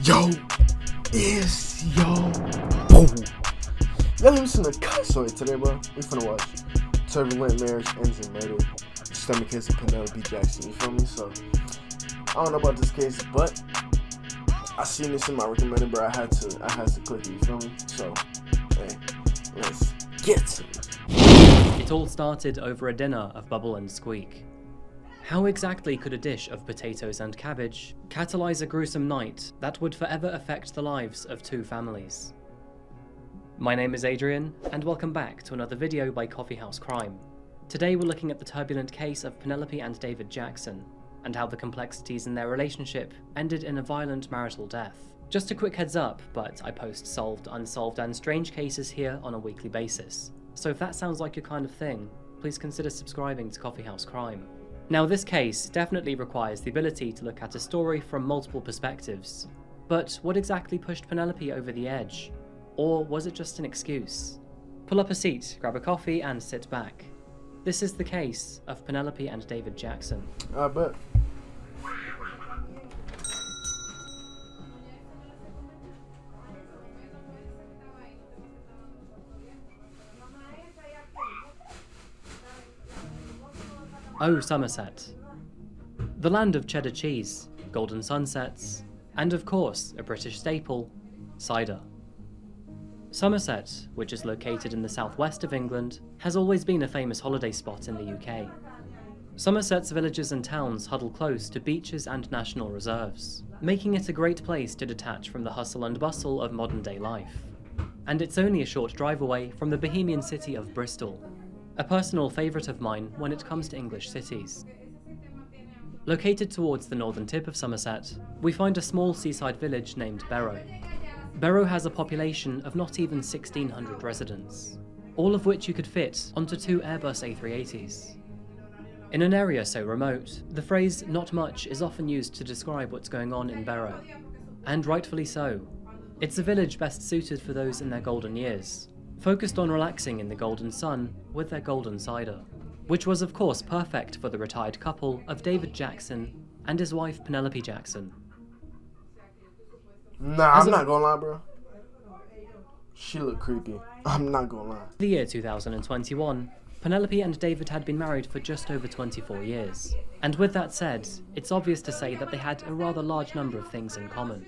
Yo, boom. Y'all listen to cut story today, bro. We finna watch Turbulent Marriage Ends in Murder. Stomach case of Penelope Jackson, you feel me? So, I don't know about this case, but I seen this in my recommended, bro. I had to click it, you feel me? So, hey, let's get to it. It all started over a dinner of bubble and squeak. How exactly could a dish of potatoes and cabbage catalyze a gruesome night that would forever affect the lives of two families? My name is Adrian, and welcome back to another video by Coffeehouse Crime. Today we're looking at the turbulent case of Penelope and David Jackson, and how the complexities in their relationship ended in a violent marital death. Just a quick heads up, but I post solved, unsolved and strange cases here on a weekly basis. So if that sounds like your kind of thing, please consider subscribing to Coffeehouse Crime. Now this case definitely requires the ability to look at a story from multiple perspectives. But what exactly pushed Penelope over the edge? Or was it just an excuse? Pull up a seat, grab a coffee and sit back. This is the case of Penelope and David Jackson. I bet. Oh, Somerset. The land of cheddar cheese, golden sunsets, and of course, a British staple, cider. Somerset, which is located in the southwest of England, has always been a famous holiday spot in the UK. Somerset's villages and towns huddle close to beaches and national reserves, making it a great place to detach from the hustle and bustle of modern-day life. And it's only a short drive away from the bohemian city of Bristol, a personal favourite of mine when it comes to English cities. Located towards the northern tip of Somerset, we find a small seaside village named Barrow. Barrow has a population of not even 1,600 residents, all of which you could fit onto two Airbus A380s. In an area so remote, the phrase "not much" is often used to describe what's going on in Barrow. And rightfully so. It's a village best suited for those in their golden years, focused on relaxing in the golden sun with their golden cider, which was of course perfect for the retired couple of David Jackson and his wife Penelope Jackson. Nah, I'm not gonna lie, bro. She looked creepy. I'm not gonna lie. The year 2021, Penelope and David had been married for just over 24 years. And with that said, it's obvious to say that they had a rather large number of things in common.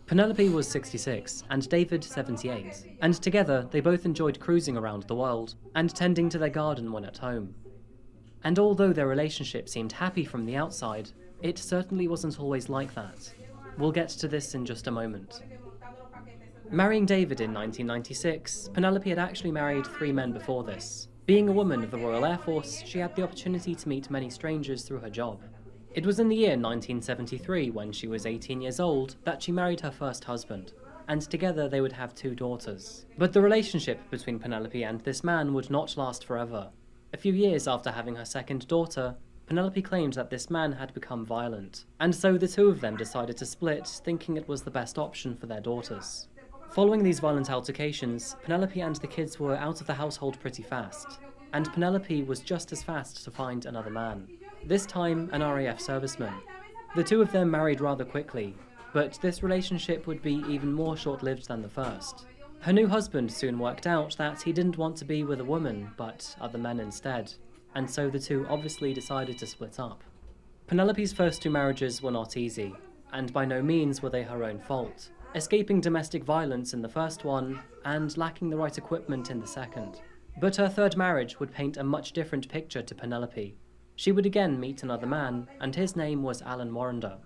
Penelope was 66 and David 78, and together they both enjoyed cruising around the world and tending to their garden when at home. And although their relationship seemed happy from the outside, it certainly wasn't always like that. We'll get to this in just a moment. Marrying David in 1996, Penelope had actually married 3 men before this. Being a woman of the Royal Air Force, she had the opportunity to meet many strangers through her job. It was in the year 1973, when she was 18 years old, that she married her first husband, and together they would have 2 daughters. But the relationship between Penelope and this man would not last forever. A few years after having her second daughter, Penelope claimed that this man had become violent, and so the two of them decided to split, thinking it was the best option for their daughters. Following these violent altercations, Penelope and the kids were out of the household pretty fast, and Penelope was just as fast to find another man. This time, an RAF serviceman. The two of them married rather quickly, but this relationship would be even more short-lived than the first. Her new husband soon worked out that he didn't want to be with a woman, but other men instead, and so the two obviously decided to split up. Penelope's first 2 marriages were not easy, and by no means were they her own fault, escaping domestic violence in the first one, and lacking the right equipment in the second. But her third marriage would paint a much different picture to Penelope. She would again meet another man, and his name was Alan Warrender.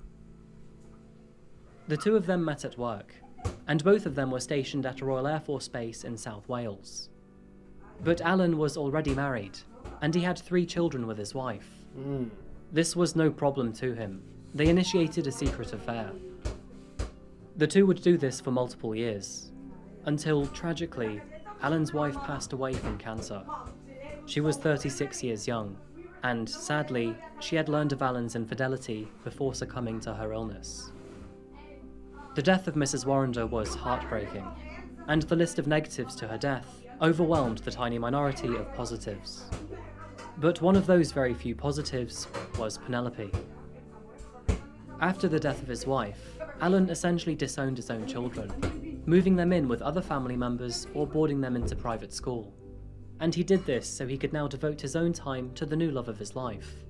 The two of them met at work, and both of them were stationed at a Royal Air Force base in South Wales. But Alan was already married, and he had 3 children with his wife. This was no problem to him. They initiated a secret affair. The two would do this for multiple years, until, tragically, Alan's wife passed away from cancer. She was 36 years young, and sadly, she had learned of Alan's infidelity before succumbing to her illness. The death of Mrs. Warrender was heartbreaking, and the list of negatives to her death overwhelmed the tiny minority of positives. But one of those very few positives was Penelope. After the death of his wife, Alan essentially disowned his own children, moving them in with other family members or boarding them into private school. And he did this so he could now devote his own time to the new love of his life.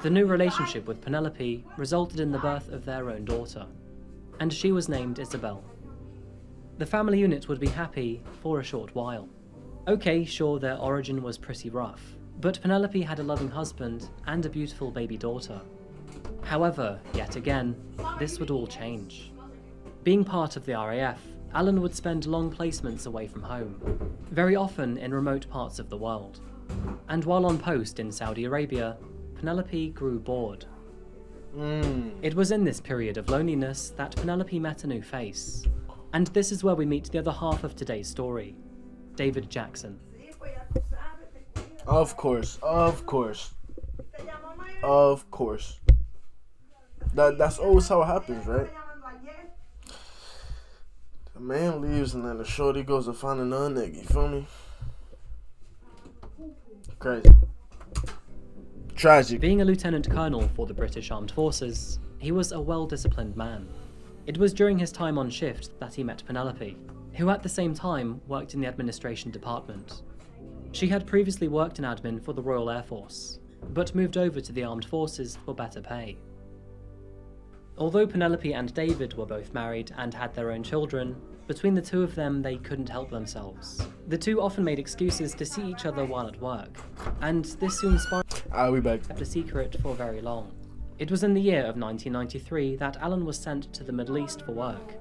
The new relationship with Penelope resulted in the birth of their own daughter, and she was named Isabel. The family unit would be happy for a short while. Okay, sure, their origin was pretty rough, but Penelope had a loving husband and a beautiful baby daughter. However, yet again, this would all change. Being part of the RAF, Alan would spend long placements away from home, very often in remote parts of the world. And while on post in Saudi Arabia, Penelope grew bored. It was in this period of loneliness that Penelope met a new face. And this is where we meet the other half of today's story, David Jackson. Of course. That's always how it happens, right? The man leaves and then the shorty goes to find another nigga, you feel me? Crazy. Tragic. Being a lieutenant colonel for the British Armed Forces, he was a well-disciplined man. It was during his time on shift that he met Penelope, who at the same time worked in the administration department. She had previously worked in admin for the Royal Air Force, but moved over to the Armed Forces for better pay. Although Penelope and David were both married and had their own children, between the two of them they couldn't help themselves. The two often made excuses to see each other while at work, and this soon kept a secret for very long. It was in the year of 1993 that Alan was sent to the Middle East for work,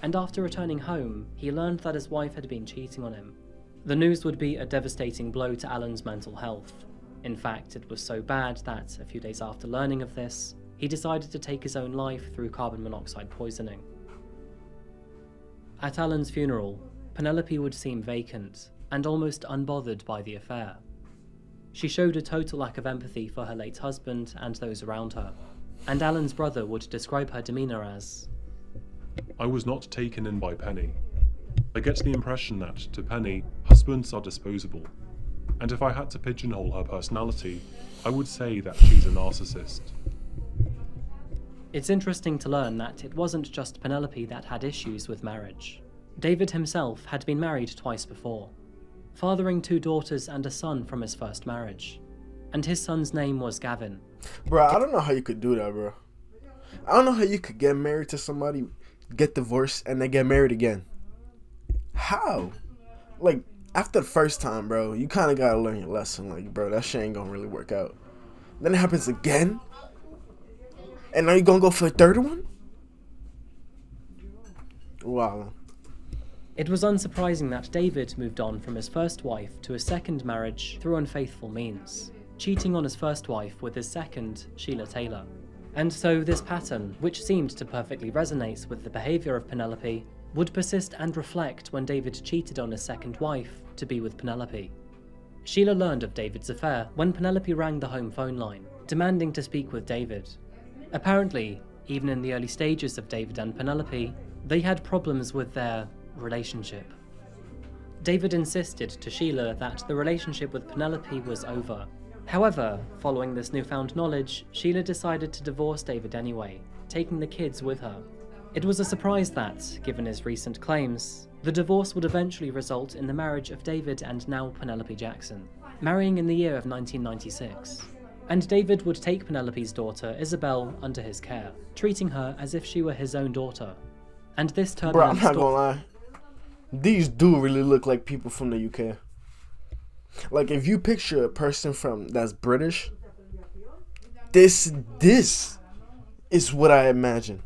and after returning home, he learned that his wife had been cheating on him. The news would be a devastating blow to Alan's mental health. In fact, it was so bad that, a few days after learning of this, he decided to take his own life through carbon monoxide poisoning. At Alan's funeral, Penelope would seem vacant and almost unbothered by the affair. She showed a total lack of empathy for her late husband and those around her, and Alan's brother would describe her demeanour as, "I was not taken in by Penny. I get the impression that, to Penny, husbands are disposable, and if I had to pigeonhole her personality, I would say that she's a narcissist." It's interesting to learn that it wasn't just Penelope that had issues with marriage. David himself had been married twice before, fathering 2 daughters and a son from his first marriage, and his son's name was Gavin. Bro, I don't know how you could do that, bro. I don't know how you could get married to somebody, get divorced, and then get married again. How? Like, after the first time, bro, you kind of gotta learn your lesson. Like, bro, that shit ain't gonna really work out. Then it happens again? And now you gonna go for a third one? Wow. It was unsurprising that David moved on from his first wife to a second marriage through unfaithful means, cheating on his first wife with his second, Sheila Taylor. And so this pattern, which seemed to perfectly resonate with the behaviour of Penelope, would persist and reflect when David cheated on his second wife to be with Penelope. Sheila learned of David's affair when Penelope rang the home phone line, demanding to speak with David. Apparently, even in the early stages of David and Penelope, they had problems with their relationship. David insisted to Sheila that the relationship with Penelope was over. However, following this newfound knowledge, Sheila decided to divorce David anyway, taking the kids with her. It was a surprise that, given his recent claims, the divorce would eventually result in the marriage of David and now Penelope Jackson, marrying in the year of 1996. And David would take Penelope's daughter, Isabel, under his care, treating her as if she were his own daughter. And this turbulent Bro, I'm not gonna lie. These do really look like people from the UK. Like, if you picture a person that's British, this is what I imagine.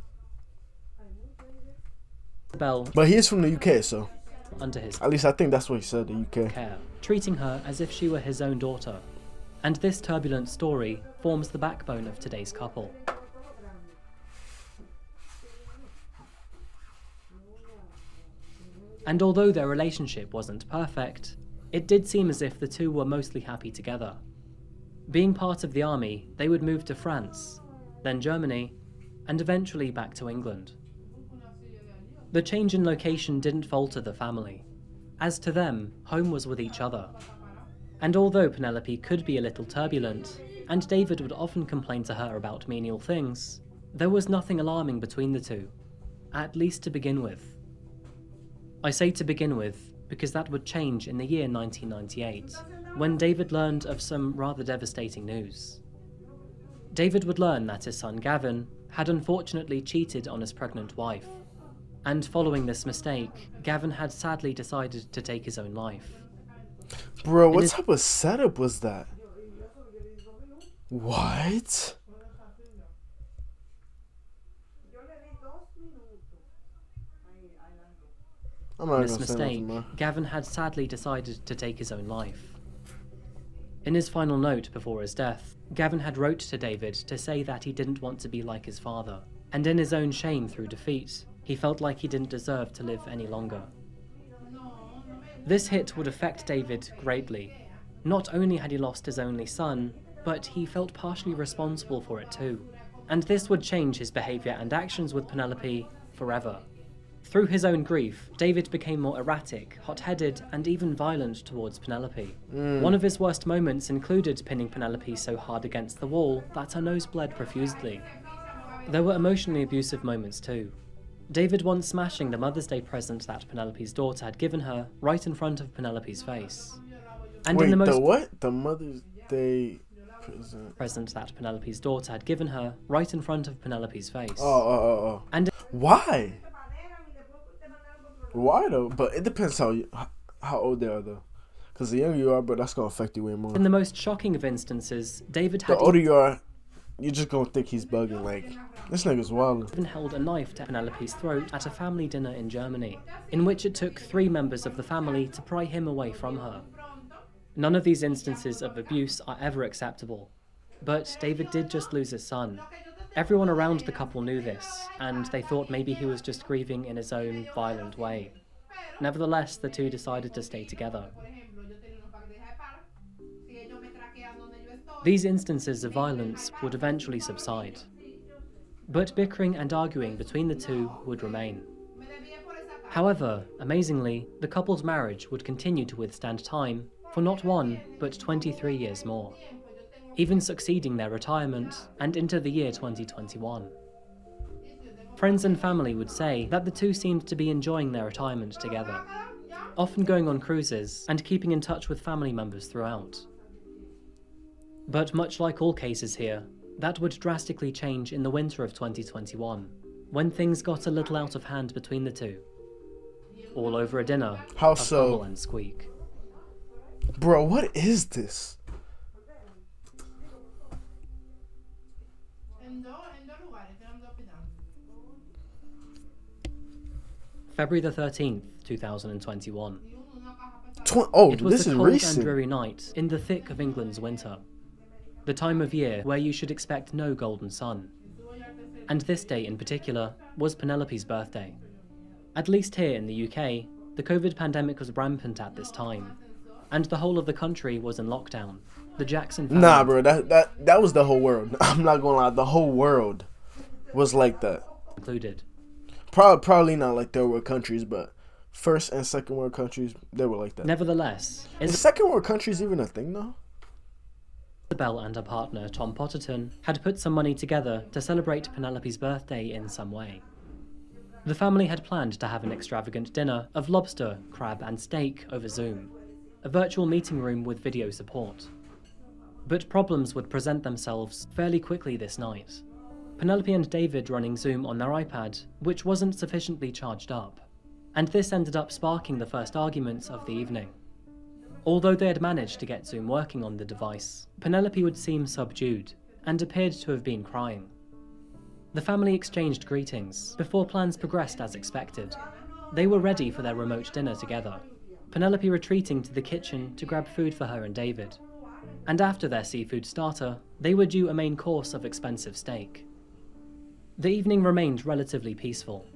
Isabel, but he is from the UK, so under his at least I think that's what he said, the UK. care, treating her as if she were his own daughter. And this turbulent story forms the backbone of today's couple. And although their relationship wasn't perfect, it did seem as if the two were mostly happy together. Being part of the army, they would move to France, then Germany, and eventually back to England. The change in location didn't falter the family. As to them, home was with each other. And although Penelope could be a little turbulent, and David would often complain to her about menial things, There was nothing alarming between the two, at least to begin with. I say to begin with because that would change in the year 1998, when David learned of some rather devastating news. David would learn that his son Gavin had unfortunately cheated on his pregnant wife, and following this mistake, Gavin had sadly decided to take his own life. Bro, what type of setup was that? What? I'm not In this gonna say mistake, nothing more. Gavin had sadly decided to take his own life. In his final note before his death, Gavin had wrote to David to say that he didn't want to be like his father, and in his own shame through defeat, he felt like he didn't deserve to live any longer. This hit would affect David greatly. Not only had he lost his only son, but he felt partially responsible for it too. And this would change his behaviour and actions with Penelope forever. Through his own grief, David became more erratic, hot-headed, and even violent towards Penelope. One of his worst moments included pinning Penelope so hard against the wall that her nose bled profusely. There were emotionally abusive moments too. David once smashing the Mother's Day present that Penelope's daughter had given her right in front of Penelope's face. And Wait, in the most the what? The Mother's Day present that Penelope's daughter had given her right in front of Penelope's face. Oh. And Why? Why though? But it depends how old they are though. Because the younger you are, but that's gonna affect you way more. in the most shocking of instances, David The had older you are, you're just gonna think he's bugging. Like, this nigga's wild. even held a knife to Penelope's throat at a family dinner in Germany, in which it took 3 members of the family to pry him away from her. None of these instances of abuse are ever acceptable, but David did just lose his son. Everyone around the couple knew this, and they thought maybe he was just grieving in his own violent way. Nevertheless, the two decided to stay together. These instances of violence would eventually subside, but bickering and arguing between the two would remain. However, amazingly, the couple's marriage would continue to withstand time for not 1, but 23 years more, even succeeding their retirement and into the year 2021. Friends and family would say that the two seemed to be enjoying their retirement together, often going on cruises and keeping in touch with family members throughout. But much like all cases here, that would drastically change in the winter of 2021, when things got a little out of hand between the two. All over a dinner How of so? bubble and squeak. Bro, what is this? February the 13th, 2021. Oh, It was this a is cold and recent. dreary night in the thick of England's winter. The time of year where you should expect no golden sun. And this day in particular was Penelope's birthday. At least here in the UK, the COVID pandemic was rampant at this time, and the whole of the country was in lockdown. The Jackson family Nah, bro, that was the whole world. I'm not gonna lie, the whole world was like that. included. Probably not like third world countries, but first and second world countries, they were like that. Nevertheless, Is second world countries even a thing though? Isabel and her partner, Tom Potterton, had put some money together to celebrate Penelope's birthday in some way. The family had planned to have an extravagant dinner of lobster, crab and steak over Zoom, a virtual meeting room with video support. But problems would present themselves fairly quickly this night. Penelope and David running Zoom on their iPad, which wasn't sufficiently charged up, and this ended up sparking the first arguments of the evening. Although they had managed to get Zoom working on the device, Penelope would seem subdued and appeared to have been crying. The family exchanged greetings before plans progressed as expected. They were ready for their remote dinner together, Penelope retreating to the kitchen to grab food for her and David. And after their seafood starter, they were due a main course of expensive steak. The evening remained relatively peaceful.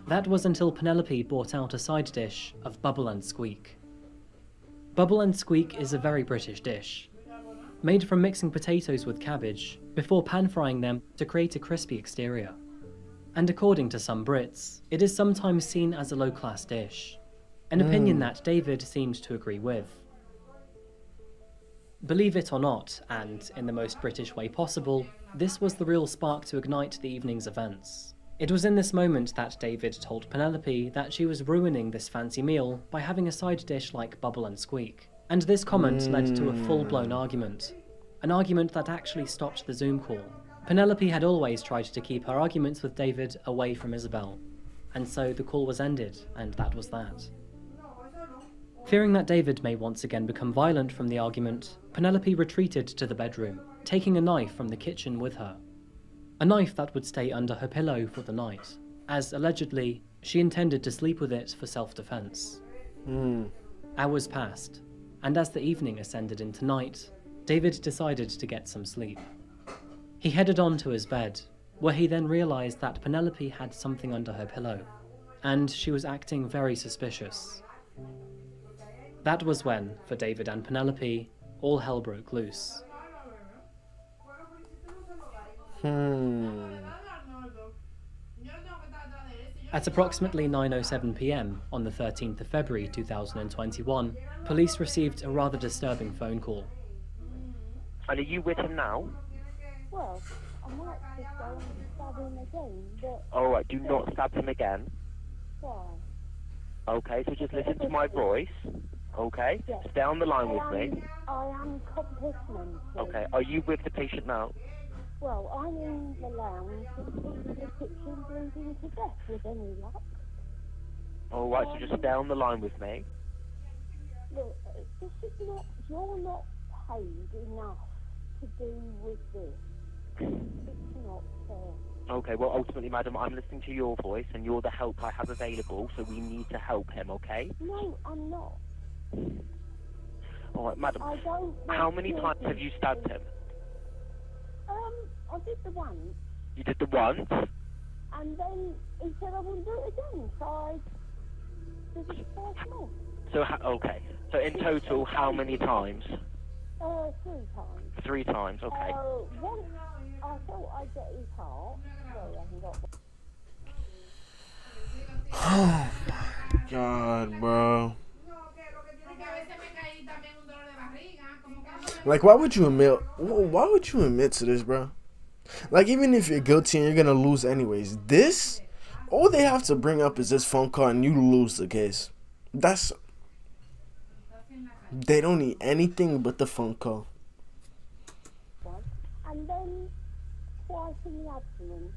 That was until Penelope brought out a side dish of bubble and squeak. Bubble and squeak is a very British dish, made from mixing potatoes with cabbage before pan-frying them to create a crispy exterior. And according to some Brits, it is sometimes seen as a low-class dish, an opinion that David seemed to agree with. Believe it or not, and in the most British way possible, this was the real spark to ignite the evening's events. It was in this moment that David told Penelope that she was ruining this fancy meal by having a side dish like Bubble and Squeak. And this comment led to a full-blown argument. An argument that actually stopped the Zoom call. Penelope had always tried to keep her arguments with David away from Isabel. And so the call was ended, and that was that. Fearing that David may once again become violent from the argument, Penelope retreated to the bedroom, taking a knife from the kitchen with her. A knife that would stay under her pillow for the night, as allegedly, she intended to sleep with it for self-defense. Hours passed, and as the evening ascended into night, David decided to get some sleep. He headed on to his bed, where he then realized that Penelope had something under her pillow, and she was acting very suspicious. That was when, for David and Penelope, all hell broke loose. At approximately 9:07 p.m. on the 13th of February 2021, police received a rather disturbing phone call. And are you with him now? Well, I might just go and stab him again, but... Alright, do not stab him again. Why? Okay, so just listen to my voice. Okay? Yes. Stay on the line with me. I am complimenting. Okay, are you with the patient now? Well, I'm in the lounge, in the kitchen, bleeding to death with any luck. Alright, so just stay on the line with me. Look, this is not... You're not paid enough to do with this. It's not fair. Okay, well, ultimately, madam, I'm listening to your voice, and you're the help I have available, so we need to help him, okay? No, I'm not. Alright, madam, I don't... how many times have you stabbed him? I did the once, You did the once? and then he said I wouldn't do it again, so I did it twice more. So, okay. So in total, how many times? 3 times. 3 times, okay. Once I thought I'd get his heart. Sorry, I haven't got one. Oh my god, bro. Like, why would you admit to this, bro? Like, even if you're guilty and you're gonna lose anyways, this, all they have to bring up is this phone call and you lose the case. They don't need anything but the phone call. And then twice in the abdomen.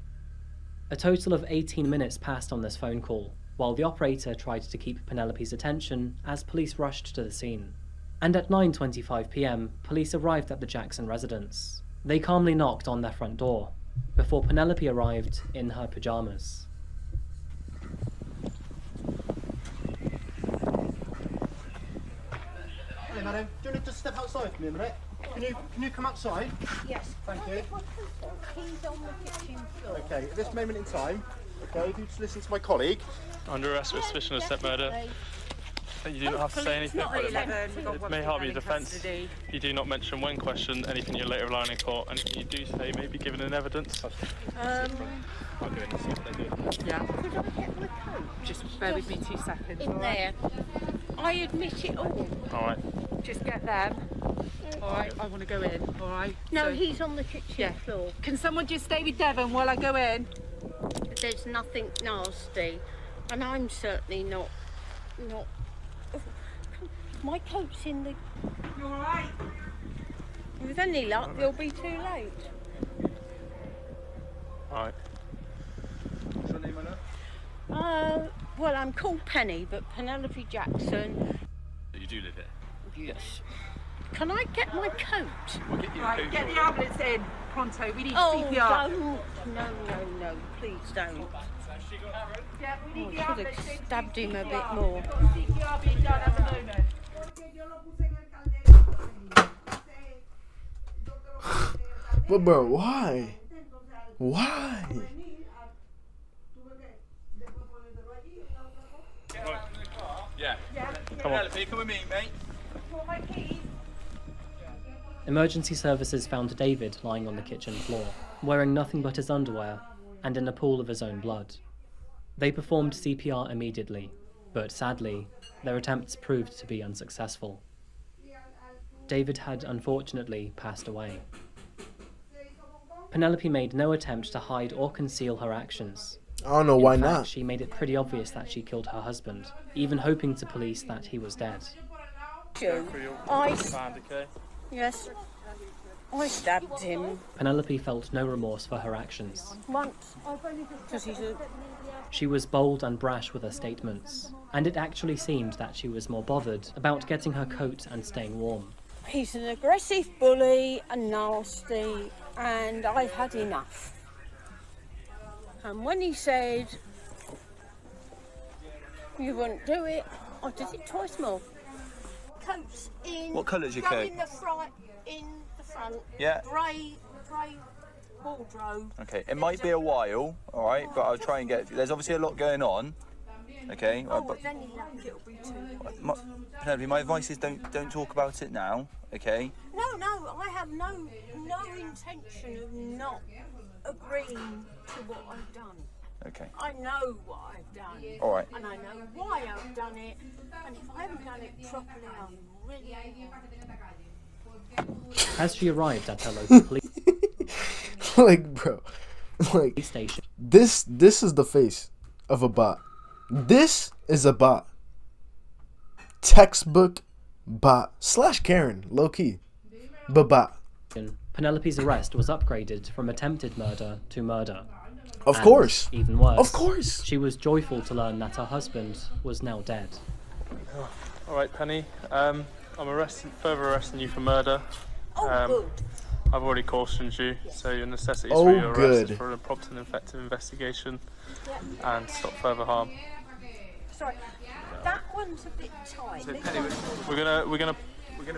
A total of 18 minutes passed on this phone call, while the operator tried to keep Penelope's attention as police rushed to the scene. And at 9:25 p.m, police arrived at the Jackson residence. They calmly knocked on their front door, before Penelope arrived in her pyjamas. Hey madam, do you need to step outside for me a minute? Can you come outside? Yes. Thank you. He's on the kitchen floor. Okay, at this moment in time, okay, if you just listen to my colleague. Under arrest for suspicion of step murder. You do not have to say anything, but it may harm your defence. You do not mention when questioned anything you later rely on in court. Anything you do say may be given in evidence. Yeah. Could I get my coat? Just bear with me 2 seconds. In there. I admit it all. Alright. Just get them. Alright, I want to go in. Alright. No, So, he's on the kitchen floor. can someone just stay with Devon while I go in? There's nothing nasty. And I'm certainly not... My coat's in the... You alright? With any luck, you'll be too late. Alright. What's your name, Anna? Well, I'm called Penny, but Penelope Jackson. You do live here? Yes. Can I get my coat? We'll get you Right, get the ambulance in. Pronto, we need Oh, CPR. don't. No, please don't. Yeah, we Oh, need I the should ambulance have in. stabbed him a bit more. CPR being done at the moment. But bro, why? Why? Yeah. Come on. Come with me, mate. Want my keys? Emergency services found David lying on the kitchen floor, wearing nothing but his underwear, and in a pool of his own blood. They performed CPR immediately, but sadly, their attempts proved to be unsuccessful. David had unfortunately passed away. Penelope made no attempt to hide or conceal her actions. I don't know why In fact, not. she made it pretty obvious that she killed her husband, even hoping to police that he was dead. Yes. I stabbed him. Penelope felt no remorse for her actions. Once. Because he's a... She was bold and brash with her statements, and it actually seemed that she was more bothered about getting her coat and staying warm. He's an aggressive bully and nasty, and I've had enough. And when he said you wouldn't do it, I did it twice more. Coats in. What colour's your go coat? In the front. Yeah. Grey wardrobe. Okay, it might be a while, all right, but I'll try and get. There's obviously a lot going on. Okay. Oh, but then it'll be too. Penelope, my advice is don't talk about it now. Okay. No, I have no intention of not agreeing to what I've done. Okay. I know what I've done. All right. And I know why I've done it. And if I haven't done it properly, I'm really angry. As she arrived at her local police Like, bro, like, station, this is the face of a bot. This is a bot. Textbook bot / Karen, low key, but bot. Penelope's arrest was upgraded from attempted murder to murder. Of And course. even worse, Of course. she was joyful to learn that her husband was now dead. All right, Penny. I'm further arresting you for murder. Good. I've already cautioned you, so your necessities Oh, for your arrest good. is for a prompt and effective investigation and stop further harm. Sorry, that one's a bit tight. We're gonna We're gonna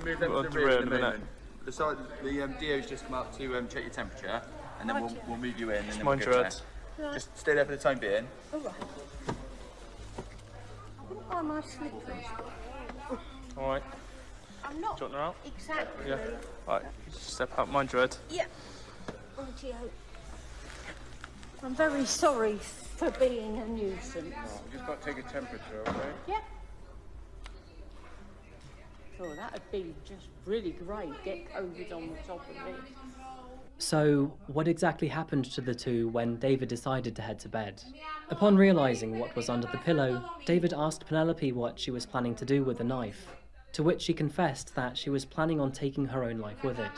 move them to the rear in a minute. minute. The DO's just come out to check your temperature, and then we'll move you in. And then Mind we'll your go head. from there. Just stay there for the time being. All right. I wouldn't mind my slippers. All right. I'm not Do you want her out? exactly. Yeah. All right. Step out. Mind your head. Yeah. I'm very sorry for being a nuisance. Just got to take a temperature, okay? Yeah. Oh, that'd be just really great. Get COVID on the top of it. So, what exactly happened to the two when David decided to head to bed? Upon realising what was under the pillow, David asked Penelope what she was planning to do with the knife, to which she confessed that she was planning on taking her own life with it.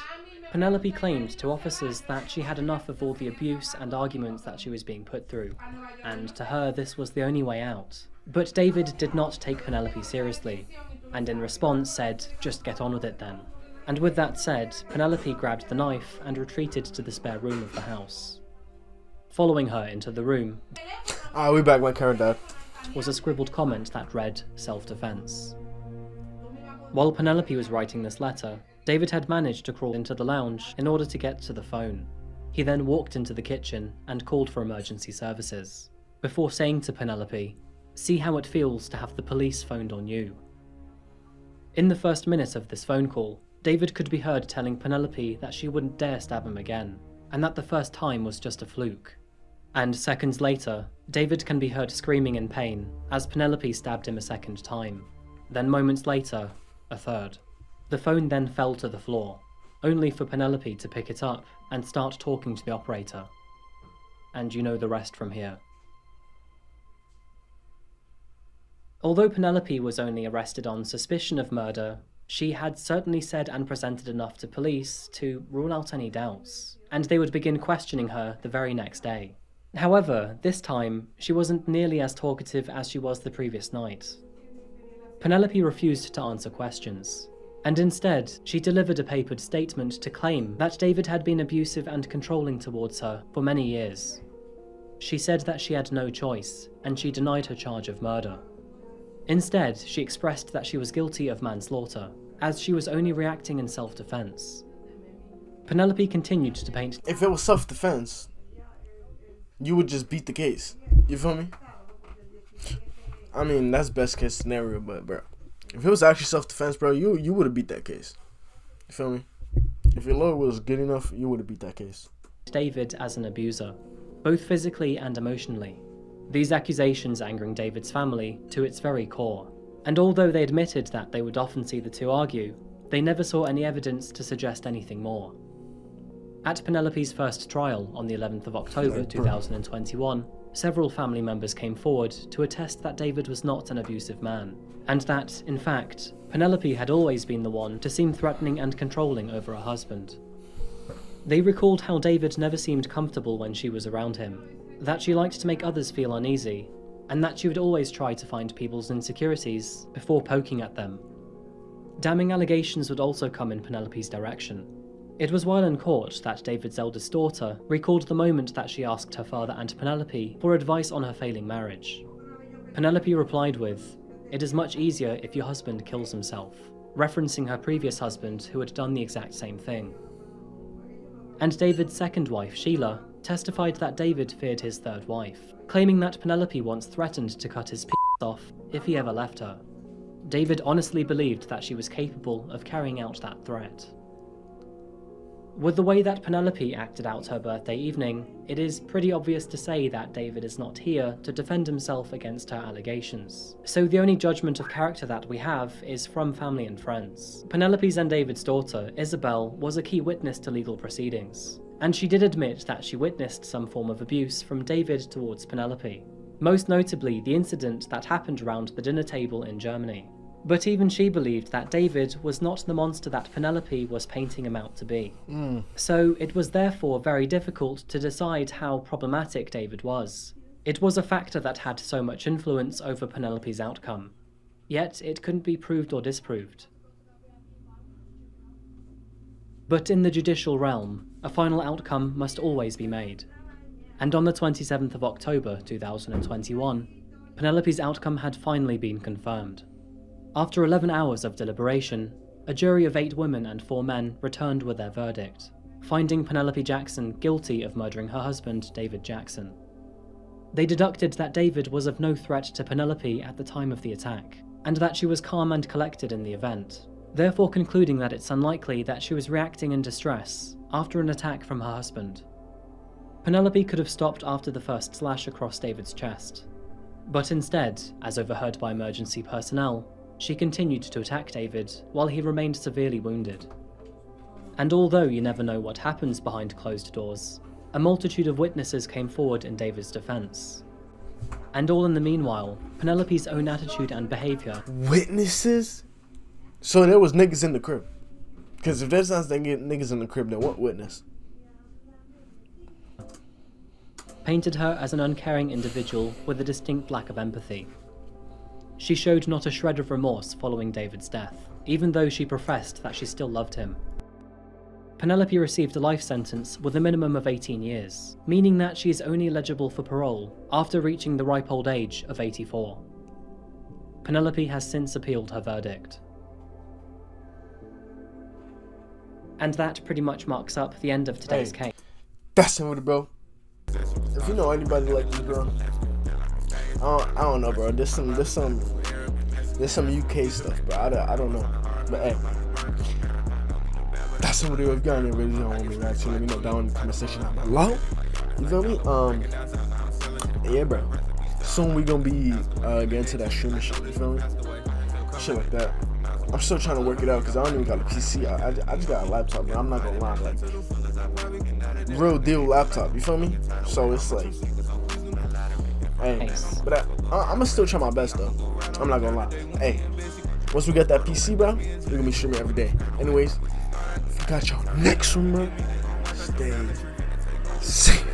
Penelope claimed to officers that she had enough of all the abuse and arguments that she was being put through, and to her this was the only way out. But David did not take Penelope seriously, and in response said, "Just get on with it then." And with that said, Penelope grabbed the knife and retreated to the spare room of the house. Following her into the room We back when Karen died. was a scribbled comment that read, "Self-defense." While Penelope was writing this letter, David had managed to crawl into the lounge in order to get to the phone. He then walked into the kitchen and called for emergency services, before saying to Penelope, "See how it feels to have the police phoned on you." In the first minute of this phone call, David could be heard telling Penelope that she wouldn't dare stab him again, and that the first time was just a fluke. And seconds later, David can be heard screaming in pain as Penelope stabbed him a second time. Then moments later, a third. The phone then fell to the floor, only for Penelope to pick it up and start talking to the operator. And you know the rest from here. Although Penelope was only arrested on suspicion of murder, she had certainly said and presented enough to police to rule out any doubts, and they would begin questioning her the very next day. However, this time, she wasn't nearly as talkative as she was the previous night. Penelope refused to answer questions, and instead, she delivered a papered statement to claim that David had been abusive and controlling towards her for many years. She said that she had no choice, and she denied her charge of murder. Instead, she expressed that she was guilty of manslaughter, as she was only reacting in self-defense. Penelope continued to paint. If it was self-defense, you would just beat the case. You feel me? I mean, that's best case scenario, but bro, if it was actually self-defense, bro, you would have beat that case. You feel me? If your lawyer was good enough, you would have beat that case. David as an abuser, both physically and emotionally. These accusations angering David's family to its very core. And although they admitted that they would often see the two argue, they never saw any evidence to suggest anything more. At Penelope's first trial on the 11th of October 2021, several family members came forward to attest that David was not an abusive man, and that, in fact, Penelope had always been the one to seem threatening and controlling over her husband. They recalled how David never seemed comfortable when she was around him, that she liked to make others feel uneasy, and that she would always try to find people's insecurities before poking at them. Damning allegations would also come in Penelope's direction. It was while in court that David's eldest daughter recalled the moment that she asked her father and Penelope for advice on her failing marriage. Penelope replied with, "It is much easier if your husband kills himself," referencing her previous husband who had done the exact same thing. And David's second wife, Sheila, testified that David feared his third wife, claiming that Penelope once threatened to cut his off if he ever left her. David honestly believed that she was capable of carrying out that threat. With the way that Penelope acted out her birthday evening, it is pretty obvious to say that David is not here to defend himself against her allegations. So the only judgment of character that we have is from family and friends. Penelope's and David's daughter, Isabel, was a key witness to legal proceedings, and she did admit that she witnessed some form of abuse from David towards Penelope, most notably the incident that happened around the dinner table in Germany. But even she believed that David was not the monster that Penelope was painting him out to be. So it was therefore very difficult to decide how problematic David was. It was a factor that had so much influence over Penelope's outcome. Yet it couldn't be proved or disproved. But in the judicial realm, a final outcome must always be made. And on the 27th of October 2021, Penelope's outcome had finally been confirmed. After 11 hours of deliberation, a jury of 8 women and 4 men returned with their verdict, finding Penelope Jackson guilty of murdering her husband, David Jackson. They deducted that David was of no threat to Penelope at the time of the attack, and that she was calm and collected in the event, therefore concluding that it's unlikely that she was reacting in distress after an attack from her husband. Penelope could have stopped after the first slash across David's chest, but instead, as overheard by emergency personnel, she continued to attack David while he remained severely wounded. And although you never know what happens behind closed doors, a multitude of witnesses came forward in David's defense. And all in the meanwhile, Penelope's own attitude and behavior. Witnesses? So there was niggas in the crib. Because if there's not niggas in the crib, then what witness? Painted her as an uncaring individual with a distinct lack of empathy. She showed not a shred of remorse following David's death, even though she professed that she still loved him. Penelope received a life sentence with a minimum of 18 years, meaning that she is only eligible for parole after reaching the ripe old age of 84. Penelope has since appealed her verdict. And that pretty much marks up the end of today's case. That's it, bro. If you know anybody like this girl, I don't know, bro. There's some UK stuff, bro. I don't know, but hey, that's some video we've got. And really don't want me to actually let me know down in the comment section down below. You feel me? Yeah, bro. Soon we gonna be getting to that streaming shit. You feel me? Shit like that. I'm still trying to work it out because I don't even got a PC. I just got a laptop, bro. I'm not gonna lie, like real deal laptop. You feel me? So it's like. Hey, but I'm gonna still try my best though. I'm not gonna lie. Hey, once we get that PC, bro, we're gonna be streaming every day. Anyways, if you got your next one, bro, stay safe.